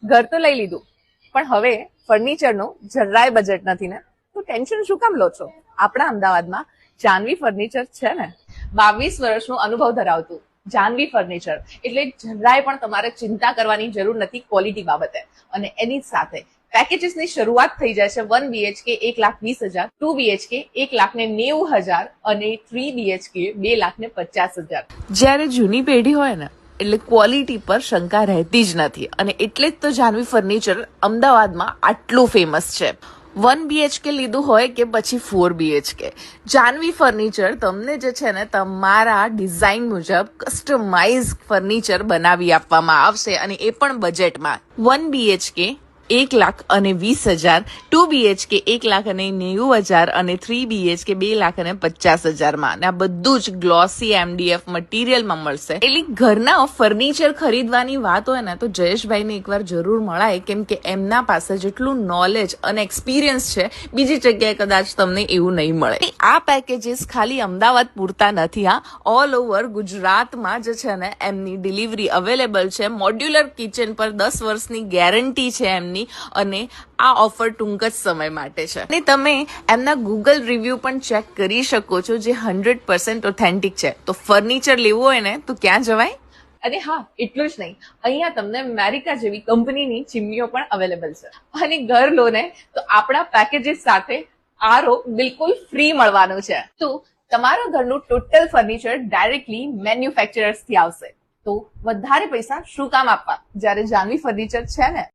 ઘર તો લઈ લીધું, પણ હવે ફર્નિચરનું જરાય બજેટ નથી ને, તો ટેન્શન શું કામ લો છો? આપણા અમદાવાદમાં જાનવી ફર્નિચર છે ને. 22 વર્ષનો અનુભવ ધરાવતું જાનવી ફર્નિચર એટલે જરાય પણ તમારે ચિંતા કરવાની જરૂર નથી ક્વોલિટી બાબતે. અને એની સાથે પેકેજીસની શરૂઆત થઈ જાય છે 1 BHK 1,20,000, 2 BHK 1,90,000 અને 3 BHK 2,50,000. જ્યારે જૂની પેઢી હોય ને એટલે ક્વોલિટી પર શંકા રહેતી જ નથી, અને એટલે જ તો જાનવી ફર્નિચર અમદાવાદમાં આટલું ફેમસ છે. 1 BHK લીધું હોય કે પછી 4 BHK, જાનવી ફર્નિચર તમને જે છે ને તમારા ડિઝાઇન મુજબ કસ્ટમાઇઝ ફર્નિચર બનાવી આપવામાં આવશે, અને એ પણ બજેટમાં. 1 BHK 1,20,000, 2 BHK 1,90,000 અને 3 BHK 2,50,000 માં. અને આ બધું જ ગ્લોસી MDF મટીરિયલમાં મળશે. એટલે ઘરના ફર્નિચર ખરીદવાની વાત હોય ને તો જયેશભાઈને એકવાર જરૂર મળાય, કેમ કે એમના પાસે જેટલું નોલેજ અને એક્સપિરિયન્સ છે બીજી જગ્યાએ કદાચ તમને એવું નહીં મળે. આ પેકેજીસ ખાલી અમદાવાદ પૂરતા નથી, હા, ઓલ ઓવર ગુજરાતમાં જે છે ને એમની ડિલિવરી અવેલેબલ છે. મોડ્યુલર કિચન પર 10 વર્ષની ગેરંટી છે એમની, અને આ ઓફર ટૂંક જ સમય માટે છે. અને તમે એમના ગૂગલ રિવ્યુ પણ ચેક કરી શકો છો, જે 100% ઓથેન્ટિક છે. તો ફર્નિચર લેવું હોય ને તો ક્યાં જવાય? અને હા, એટલું જ નહીં, અહીંયા તમને મેરિકા જેવી કંપનીની ચીમનીઓ પણ અવેલેબલ છે. અને ઘર લો ને તો આપણા પેકેજીસ સાથે આરો બિલકુલ ફ્રી મળવાનું છે. તો તમારા ઘરનું ટોટલ ફર્નિચર ડાયરેક્ટલી મેન્યુફેક્ચરર્સ થી આવશે. તો વધારે પૈસા શું કામ આપવા, જ્યારે જાનવી ફર્નિચર છે ને.